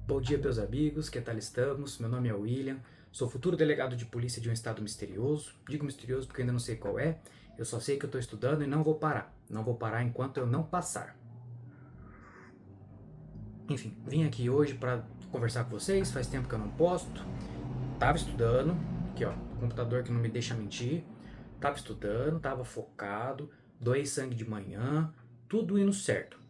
Bom dia, meus amigos, que tal estamos? Meu nome é William, sou futuro delegado de polícia de um estado misterioso. Digo misterioso porque ainda não sei qual é, eu só sei que eu estou estudando e não vou parar. Não vou parar enquanto eu não passar. Enfim, vim aqui hoje para conversar com vocês, faz tempo que eu não posto. Tava estudando, aqui ó, computador que não me deixa mentir. Tava estudando, tava focado, doei sangue de manhã, tudo indo certo.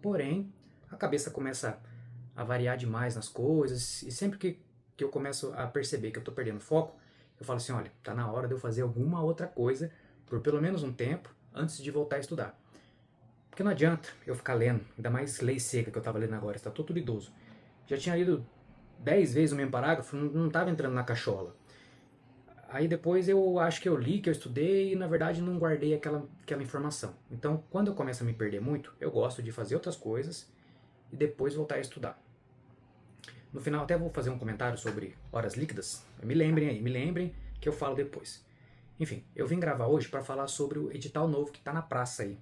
Porém, a cabeça começa a variar demais nas coisas e sempre que eu começo a perceber que eu tô perdendo foco, eu falo assim, olha, tá na hora de eu fazer alguma outra coisa por pelo menos um tempo antes de voltar a estudar. Porque não adianta eu ficar lendo, ainda mais lei seca que eu tava lendo agora, está todo idoso. Já tinha lido 10 vezes o mesmo parágrafo, não tava entrando na cachola. Aí depois eu acho que eu li, que eu estudei e na verdade não guardei aquela informação. Então, quando eu começo a me perder muito, eu gosto de fazer outras coisas e depois voltar a estudar. No final até vou fazer um comentário sobre horas líquidas. Me lembrem aí, me lembrem que eu falo depois. Enfim, eu vim gravar hoje para falar sobre o edital novo que está na praça aí.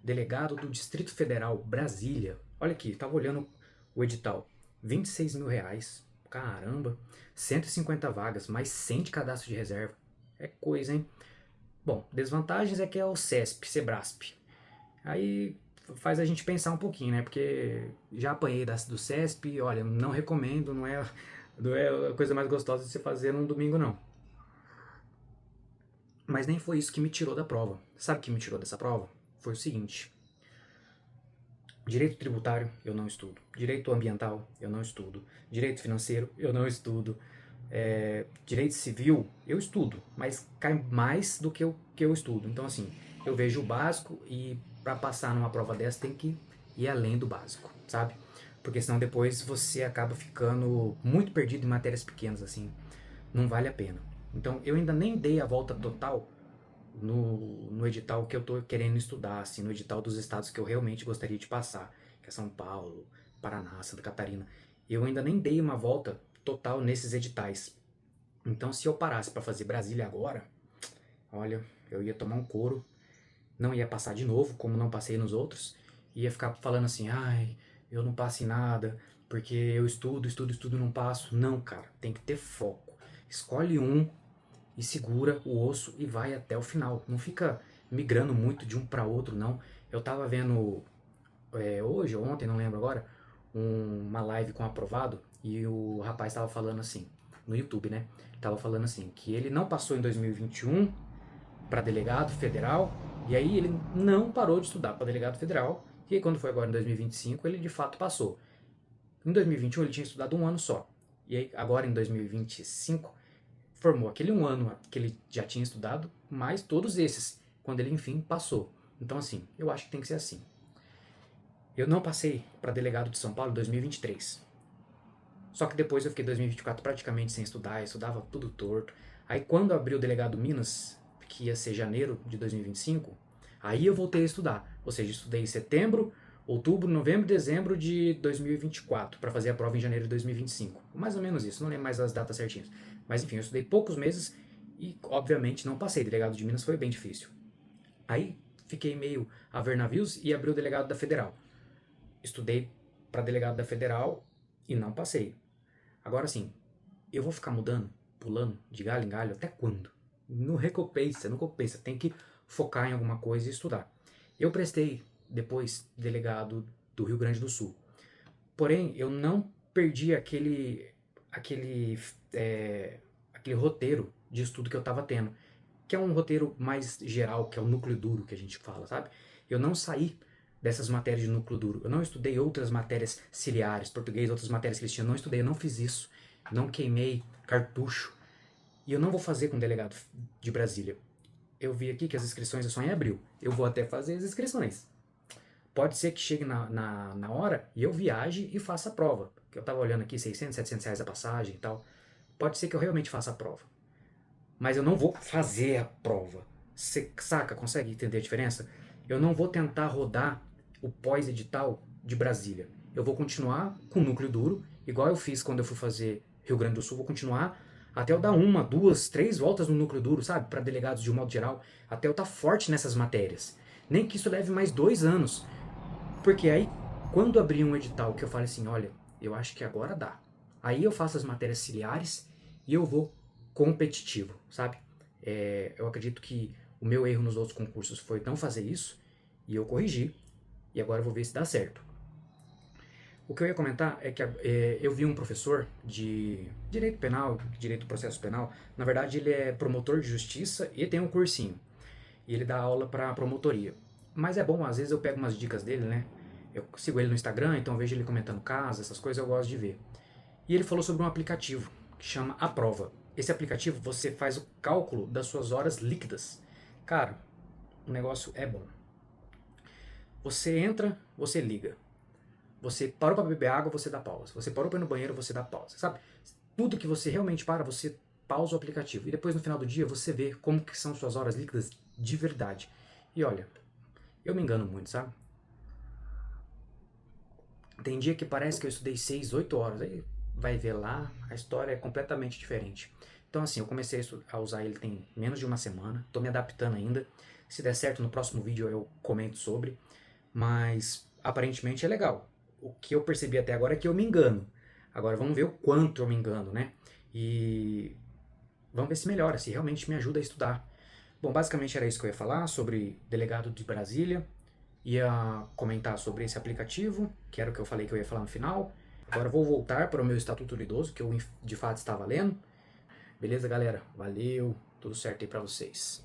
Delegado do Distrito Federal, Brasília. Olha aqui, estava olhando o edital. R$ 26.000, caramba. 150 vagas, mais 100 de cadastro de reserva. É coisa, hein? Bom, desvantagens é que é o CESP, Sebrasp. Aí faz a gente pensar um pouquinho, né? Porque já apanhei do CESP, olha, não recomendo, não é a coisa mais gostosa de se fazer num domingo, não. Mas nem foi isso que me tirou da prova. Sabe o que me tirou dessa prova? Foi o seguinte: direito tributário, eu não estudo. Direito ambiental, eu não estudo. Direito financeiro, eu não estudo. Direito civil, eu estudo, mas cai mais do que eu estudo. Então, assim, eu vejo o básico e para passar numa prova dessa tem que ir além do básico, sabe? Porque senão depois você acaba ficando muito perdido em matérias pequenas, assim. Não vale a pena. Então, eu ainda nem dei a volta total no edital que eu tô querendo estudar, assim, no edital dos estados que eu realmente gostaria de passar, que é São Paulo, Paraná, Santa Catarina. Eu ainda nem dei uma volta total nesses editais. Então, se eu parasse para fazer Brasília agora, olha, eu ia tomar um couro, não ia passar de novo, como não passei nos outros, ia ficar falando assim, ai, eu não passo em nada, porque eu estudo, estudo, estudo e não passo. Não, cara, tem que ter foco. Escolhe um e segura o osso e vai até o final. Não fica migrando muito de um para outro, não. Eu tava vendo hoje ou ontem, não lembro agora, uma live com o aprovado e o rapaz tava falando assim, no YouTube, né? Tava falando assim, que ele não passou em 2021 para delegado federal e aí ele não parou de estudar para delegado federal e aí quando foi agora em 2025 ele de fato passou. Em 2021 ele tinha estudado um ano só e aí agora em 2025 formou aquele um ano que ele já tinha estudado, mais todos esses, quando ele enfim passou. Então, assim, eu acho que tem que ser assim. Eu não passei para delegado de São Paulo em 2023. Só que depois eu fiquei em 2024 praticamente sem estudar, eu estudava tudo torto. Aí quando abriu o delegado Minas, que ia ser janeiro de 2025, aí eu voltei a estudar. Ou seja, estudei em setembro, outubro, novembro, dezembro de 2024 para fazer a prova em janeiro de 2025. Mais ou menos isso, não lembro mais as datas certinhas. Mas enfim, eu estudei poucos meses e obviamente não passei. Delegado de Minas foi bem difícil. Aí fiquei meio a ver navios e abri o delegado da Federal. Estudei para delegado da Federal e não passei. Agora sim, eu vou ficar mudando, pulando de galho em galho até quando? Não recompensa, não compensa. Tem que focar em alguma coisa e estudar. Eu prestei depois delegado do Rio Grande do Sul. Porém, eu não perdi aquele, aquele roteiro de estudo que eu estava tendo, que é um roteiro mais geral, que é o núcleo duro que a gente fala, sabe? Eu não saí dessas matérias de núcleo duro. Eu não estudei outras matérias ciliares, português, outras matérias que eles tinham. Não estudei, eu não fiz isso. Não queimei cartucho. E eu não vou fazer com o delegado de Brasília. Eu vi aqui que as inscrições só em abril. Eu vou até fazer as inscrições. Pode ser que chegue na hora e eu viaje e faça a prova. Eu estava olhando aqui, 600, 700 reais a passagem e tal. Pode ser que eu realmente faça a prova. Mas eu não vou fazer a prova. Você saca? Consegue entender a diferença? Eu não vou tentar rodar o pós-edital de Brasília. Eu vou continuar com o núcleo duro, igual eu fiz quando eu fui fazer Rio Grande do Sul. Vou continuar até eu dar uma, duas, três voltas no núcleo duro, sabe? Para delegados de um modo geral. Até eu estar forte nessas matérias. Nem que isso leve mais 2 anos. Porque aí, quando abrir um edital que eu fale assim, olha, eu acho que agora dá. Aí eu faço as matérias ciliares e eu vou competitivo, sabe? Eu acredito que o meu erro nos outros concursos foi não fazer isso, e eu corrigi, e agora eu vou ver se dá certo. O que eu ia comentar é que eu vi um professor de direito penal, direito do processo penal, na verdade ele é promotor de justiça e tem um cursinho, e ele dá aula para promotoria. Mas é bom, às vezes eu pego umas dicas dele, né? Eu sigo ele no Instagram, então eu vejo ele comentando casos, essas coisas eu gosto de ver. E ele falou sobre um aplicativo que chama A Prova. Esse aplicativo você faz o cálculo das suas horas líquidas. Cara, o negócio é bom. Você entra, você liga. Você parou para beber água, você dá pausa. Você parou para ir no banheiro, você dá pausa. Sabe? Tudo que você realmente para, você pausa o aplicativo. E depois no final do dia você vê como que são suas horas líquidas de verdade. E olha, eu me engano muito, sabe? Tem dia que parece que eu estudei 6, 8 horas. Aí vai ver lá, a história é completamente diferente. Então assim, eu comecei a usar ele tem menos de uma semana. Tô me adaptando ainda. Se der certo, no próximo vídeo eu comento sobre. Mas aparentemente é legal. O que eu percebi até agora é que eu me engano. Agora vamos ver o quanto eu me engano, né? E vamos ver se melhora, se realmente me ajuda a estudar. Bom, basicamente era isso que eu ia falar sobre delegado de Brasília. Ia comentar sobre esse aplicativo, que era o que eu falei que eu ia falar no final. Agora vou voltar para o meu Estatuto do Idoso, que eu de fato estava lendo. Beleza, galera? Valeu, tudo certo aí para vocês.